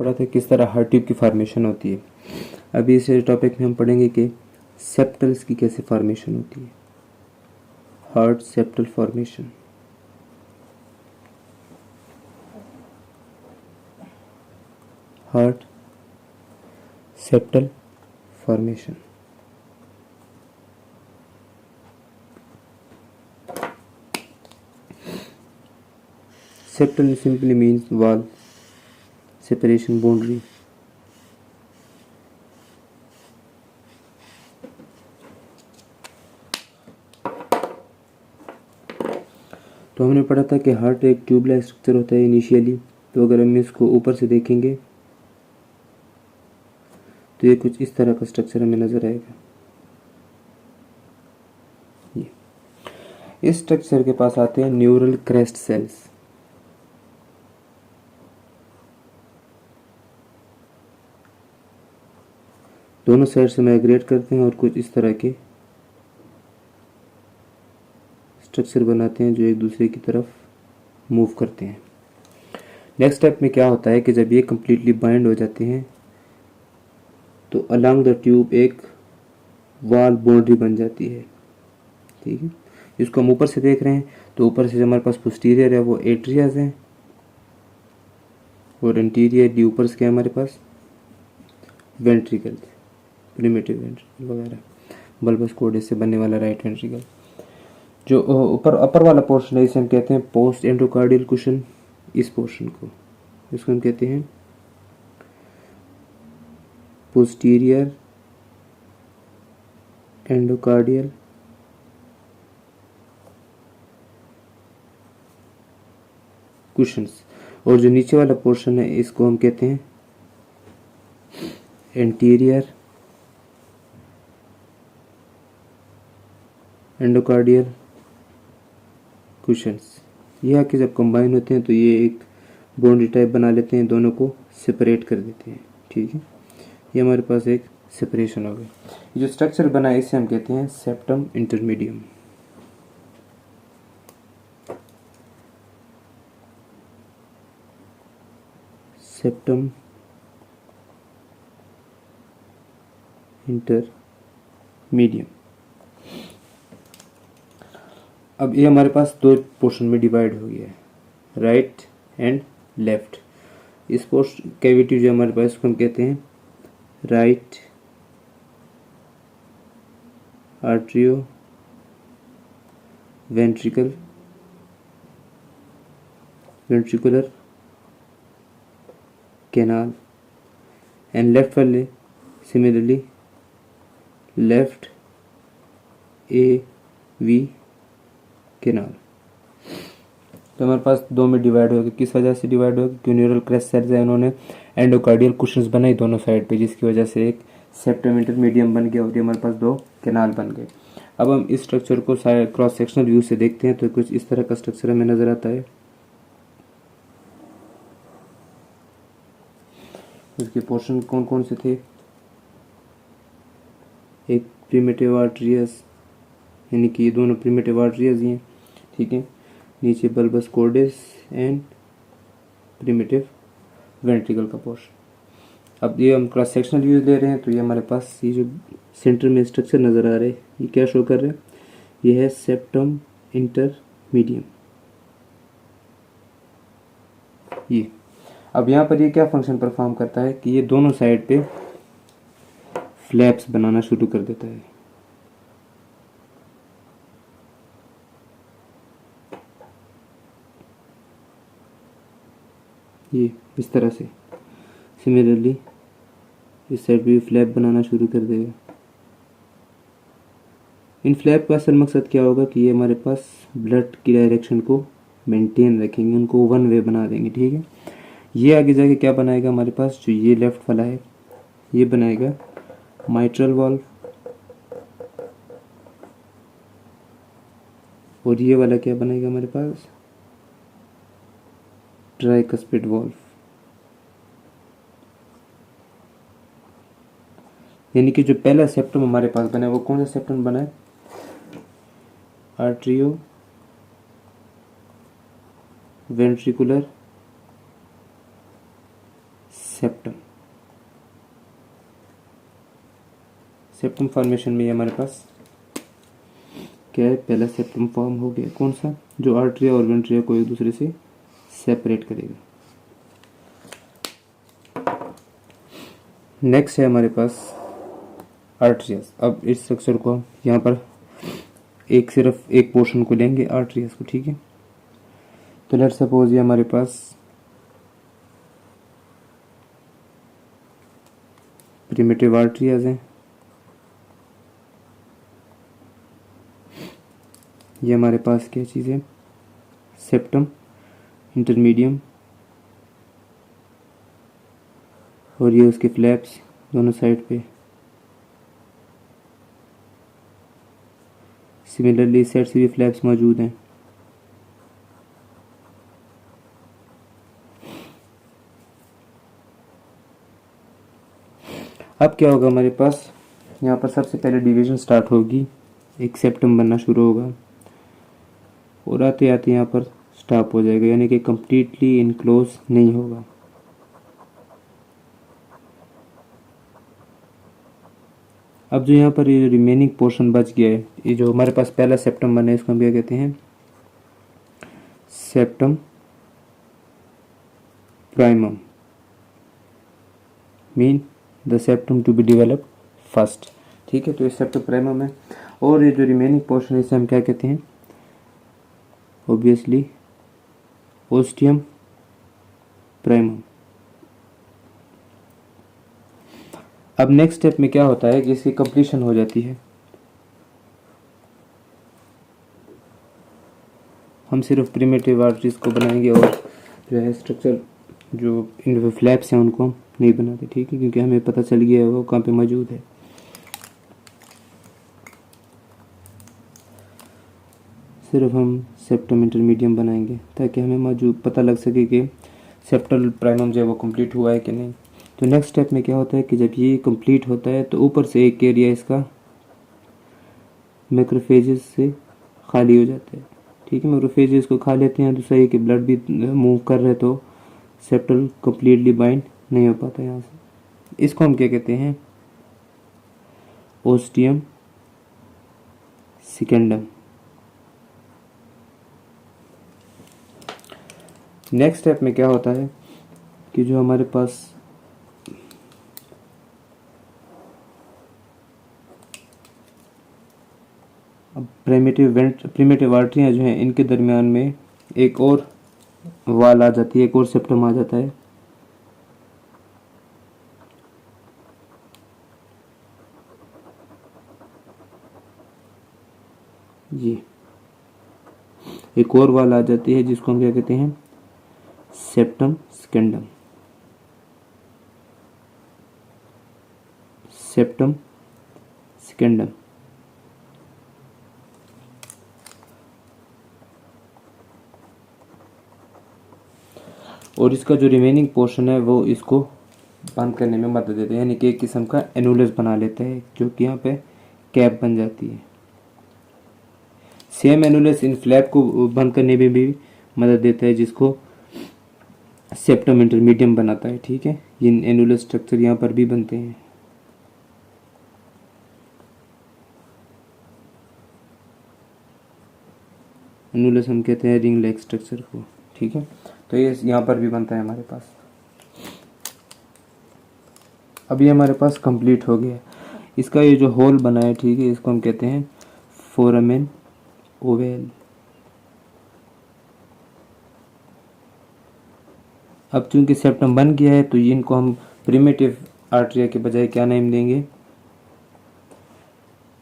पढ़ा था किस तरह हार्ट ट्यूब की फॉर्मेशन होती है। अभी इस टॉपिक में हम पढ़ेंगे कि सेप्टल्स की कैसे फॉर्मेशन होती है। Heart septal formation. Heart septal formation. Septal simply means wall, separation, boundary. तो हमने पढ़ा था कि हार्ट एक ट्यूबलाइक स्ट्रक्चर होता है इनिशियली। तो अगर हम इसको ऊपर से देखेंगे तो ये कुछ इस तरह का स्ट्रक्चर हमें नजर आएगा। ये इस स्ट्रक्चर के पास आते हैं न्यूरल क्रेस्ट सेल्स। दोनों साइड से माइग्रेट करते हैं और कुछ इस तरह के स्ट्रक्चर बनाते हैं जो एक दूसरे की तरफ मूव करते हैं। नेक्स्ट स्टेप में क्या होता है कि जब ये कम्प्लीटली बाइंड हो जाते हैं तो अलोंग द ट्यूब एक वॉल बाउंड्री बन जाती है। ठीक है, इसको हम ऊपर से देख रहे हैं तो ऊपर से जो हमारे पास पोस्टीरियर है वो एट्रियाज हैं और इंटीरियरली ऊपर से क्या है हमारे पास वेंट्रिकल, प्रिमिटिव वेंट्रिकल वगैरह, बल्बस कोर्डेस से बनने वाला राइट वेंट्रिकल। जो ऊपर अपर वाला पोर्शन है इसे हम कहते हैं पोस्ट एंडोकार्डियल कुशन। इस पोर्शन को इसको हम कहते हैं पोस्टीरियर एंडोकार्डियल कुशंस। और जो नीचे वाला पोर्शन है इसको हम कहते हैं एंटीरियर एंडोकार्डियल कुशंस। ये आके जब कंबाइन होते हैं तो ये एक बाउंड्री टाइप बना लेते हैं, दोनों को सेपरेट कर देते हैं। ठीक है, ये हमारे पास एक सेपरेशन हो गई। जो स्ट्रक्चर बना है इसे हम कहते हैं सेप्टम इंटरमीडियम। सेप्टम इंटरमीडियम। अब ये हमारे पास दो पोर्शन में डिवाइड हो गया है, राइट एंड लेफ्ट। इस पोर्शन कैविटी जो हमारे पास इसको हम कहते हैं right atrio ventricle ventricular canal and left वाले similarly left A V canal. तो हमारे पास दो में डिवाइड हो गया। किस वजह से डिवाइड हो गया? क्योंकि न्यूरल क्रेस्ट सेल्स है, उन्होंने एंडोकार्डियल कुशंस बनाई दोनों साइड पे, जिसकी वजह से एक सेप्टम इंटरमीडियम बन गया और ये हमारे पास दो कैनाल बन गए। अब हम इस स्ट्रक्चर को क्रॉस सेक्शनल व्यू से देखते हैं तो कुछ इस तरह का स्ट्रक्चर हमें नजर आता है। उसके पोर्शन कौन कौन से थे? एक प्रिमिटिव आर्टरियस, यानी कि ये दोनों प्रिमिटिव आर्टरियस ही हैं। ठीक है, नीचे बल्बस कोर्डेस एंड प्रिमिटिव वेंट्रिकल का पोर्शन। अब ये हम क्रॉस सेक्शनल व्यू ले रहे हैं तो ये हमारे पास ये जो सेंटर में स्ट्रक्चर नज़र आ रहा है ये क्या शो कर रहे हैं? ये है सेप्टम इंटरमीडियम। ये अब यहाँ पर ये क्या फंक्शन परफॉर्म करता है कि ये दोनों साइड पे फ्लैप्स बनाना शुरू कर देता है। ये इस तरह से सिमिलरली इस साइड भी फ्लैप बनाना शुरू कर देगा। इन फ्लैप का असल मकसद क्या होगा कि ये हमारे पास ब्लड की डायरेक्शन को मेंटेन रखेंगे, उनको वन वे बना देंगे। ठीक है, ये आगे जाके क्या बनाएगा हमारे पास, जो ये लेफ्ट वाला है ये बनाएगा माइट्रल वाल्व और ये वाला क्या बनाएगा हमारे पास ट्राइकस्पिड वाल्व। यानी कि जो पहला सेप्टम हमारे पास बना है वो कौन सा सेप्टम बना है? Atrio ventricular septum. Septum formation में हमारे पास क्या है, पहला सेप्टम फॉर्म हो गया, कौन सा, जो आर्टरिया और वेंट्रिया को एक दूसरे से सेपरेट करेगा। नेक्स्ट है हमारे पास आर्टरियास। अब इस स्ट्रक्चर को हम यहाँ पर सिर्फ एक पोर्शन को लेंगे आर्टरियास को, ठीक है। तो लेट्स सपोज ये हमारे पास प्रिमिटिव आर्टरियाज हैं, ये हमारे पास क्या चीज़ है, सेप्टम, इंटरमीडियम और ये उसके फ्लैप्स दोनों साइड पे। सिमिलरली इस साइड से भी फ्लैप्स मौजूद हैं। अब क्या होगा हमारे पास, यहाँ पर सबसे पहले डिवीजन स्टार्ट होगी, एक सेप्टम बनना शुरू होगा और आते आते यहाँ पर स्टॉप हो जाएगा, यानी कि कम्प्लीटली इनक्लोज नहीं होगा। अब जो यहाँ पर ये रिमेनिंग पोर्शन बच गया है, ये जो हमारे पास पहला सेप्टम बना है, इसको हम क्या कहते हैं, septum primum, mean the septum to be developed first, ठीक है। तो ये सेप्टम प्राइमम है और ये जो रिमेनिंग पोर्शन है इसे हम क्या कहते हैं, ऑब्वियसली ओस्टियम प्राइमम। अब नेक्स्ट स्टेप में क्या होता है कि इसकी कंप्लीशन हो जाती है, हम सिर्फ प्रिमिटिव आर्टरीज को बनाएंगे और जो है स्ट्रक्चर जो इन फ्लैप्स हैं उनको नहीं बनाते, ठीक है, क्योंकि हमें पता चल गया है वो कहाँ पे मौजूद है। सिर्फ हम सेप्टम इंटरमीडियम बनाएंगे ताकि हमें मौजूद पता लग सके कि सेप्टल प्राइमम जो है वो कंप्लीट हुआ है कि नहीं। तो नेक्स्ट स्टेप में क्या होता है कि जब ये कंप्लीट होता है तो ऊपर से एक एरिया इसका मैक्रोफेजेस से खाली हो जाता है, ठीक है। मैक्रोफेजेस को खा लेते हैं, दूसरा ये कि ब्लड भी मूव कर रहे तो सेप्टल कंप्लीटली बाइंड नहीं हो पाता यहाँ से। इसको हम क्या कहते हैं, ओस्टियम सिकेंडम। नेक्स्ट स्टेप में क्या होता है कि जो हमारे पास अब प्रिमिटिव आर्टरियाँ जो हैं इनके दरमियान में एक और वाल आ जाती है, एक और सेप्टम आ जाता है, ये एक और वाल आ जाती है जिसको हम क्या कहते हैं, सेप्टम स्केंडम। सेप्टम स्केंडम। और इसका जो रिमेनिंग पोर्शन है वो इसको बंद करने में मदद देता है, यानी कि एक किस्म का एनुलस बना लेता है जो कि यहाँ पे कैप बन जाती है। सेम एनुलस इन फ्लैप को बंद करने में भी मदद देता है जिसको सेप्टम इंटरमीडियम बनाता है, ठीक है। ये एनुलस स्ट्रक्चर यहाँ पर भी बनते हैं। एनुलस हम कहते हैं रिंग लाइक स्ट्रक्चर को, ठीक है। तो ये यहाँ पर भी बनता है हमारे पास। अब ये हमारे पास कंप्लीट हो गया। इसका ये जो होल बना है, ठीक है, इसको हम कहते हैं फोरामेन ओवेल। अब चूंकि सेप्टम बन गया है तो इनको हम प्रिमिटिव आर्टरिया के बजाय क्या नेम देंगे,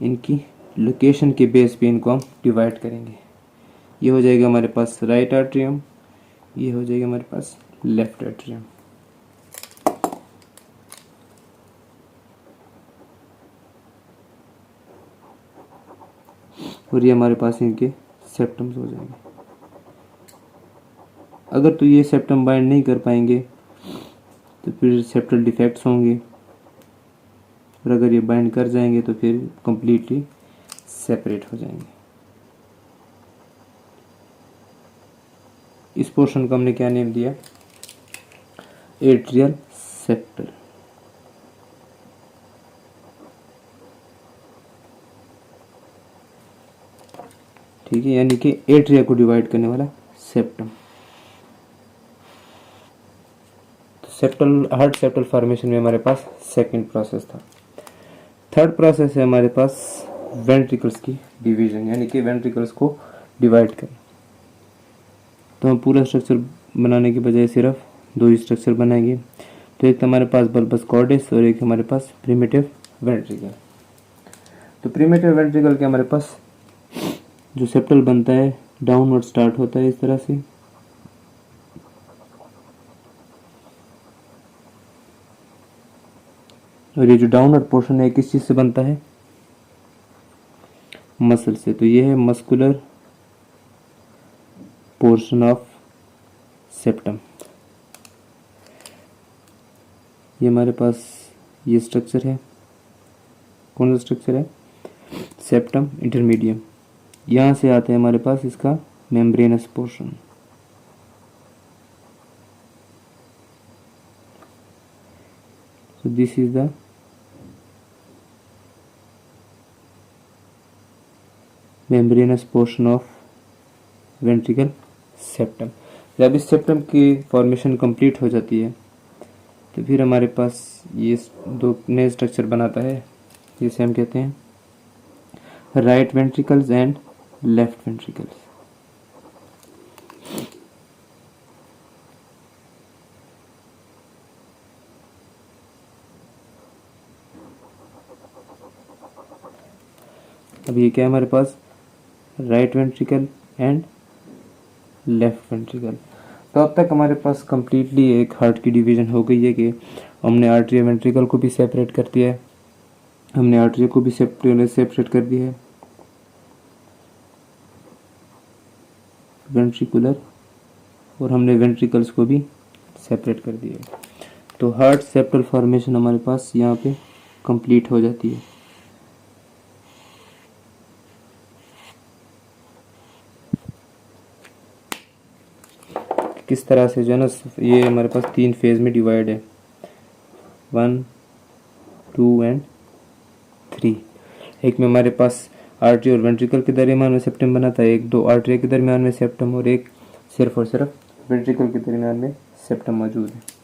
इनकी लोकेशन के बेस पे इनको हम डिवाइड करेंगे। ये हो जाएगा हमारे पास राइट आर्टरियम, ये हो जाएगा हमारे पास लेफ्ट आर्टरियम। और ये हमारे पास इनके सेप्टम्स हो जाएंगे। अगर तो ये सेप्टम बाइंड नहीं कर पाएंगे तो फिर सेप्टल डिफेक्ट्स होंगे, और अगर ये बाइंड कर जाएंगे तो फिर कंप्लीटली सेपरेट हो जाएंगे। इस पोर्शन को हमने क्या नेम दिया, एट्रियल सेप्टल। ठीक है, यानी कि एट्रिया को डिवाइड करने वाला सेप्टम। तो सेप्टल हार्ट सेप्टल फॉर्मेशन में हमारे पास सेकंड प्रोसेस था। थर्ड प्रोसेस है हमारे पास वेंट्रिकल्स की डिवीजन, यानी कि वेंट्रिकल्स को डिवाइड करना। तो हम पूरा स्ट्रक्चर बनाने के बजाय सिर्फ दो ही स्ट्रक्चर बनाएंगे। तो एक हमारे पास बल्बस कॉर्डेस और एक हमारे पास प्रिमिटिव वेंट्रिकल। तो प्रिमिटिव वेंट्रिकल के हमारे पास जो सेप्टल बनता है डाउनवर्ड स्टार्ट होता है इस तरह से, और ये जो डाउनवर्ड पोर्शन है किस चीज से बनता है, मसल से। तो ये है मस्कुलर पोर्शन ऑफ सेप्टम। ये हमारे पास ये स्ट्रक्चर है, कौन सा स्ट्रक्चर है, सेप्टम इंटरमीडियम। यहां से आते हैं हमारे पास इसका membranes portion. So this is the membranes portion of ventricle septum. जब इस सेप्टम की फॉर्मेशन कंप्लीट हो जाती है तो फिर हमारे पास ये दो नए स्ट्रक्चर बनाता है, जिसे हम कहते हैं right ventricles and left ventricles. अब ये क्या है हमारे पास, right ventricle and left ventricle. तो अब तक हमारे पास कंप्लीटली एक हार्ट की डिवीजन हो गई है कि हमने आर्टरी वेंट्रिकल को भी सेपरेट कर दिया है, हमने आर्टरी को भी सेपरेट कर दिया है, वेंट्रिकुलर, और हमने वेंट्रिकल्स को भी सेपरेट कर दिया है। तो हार्ट सेप्टल फॉर्मेशन हमारे पास यहाँ पे कंप्लीट हो जाती है। किस तरह से जो है ना, ये हमारे पास 3 फेज में डिवाइड है, 1, 2 एंड 3। एक में हमारे पास आर्टरी और वेंट्रिकल के दरमियान में सेप्टम बना था, एक 2 आर्टरी के दरमियान में सेप्टम, और एक सिर्फ और सिर्फ वेंट्रिकल के दरमियान में सेप्टम मौजूद है।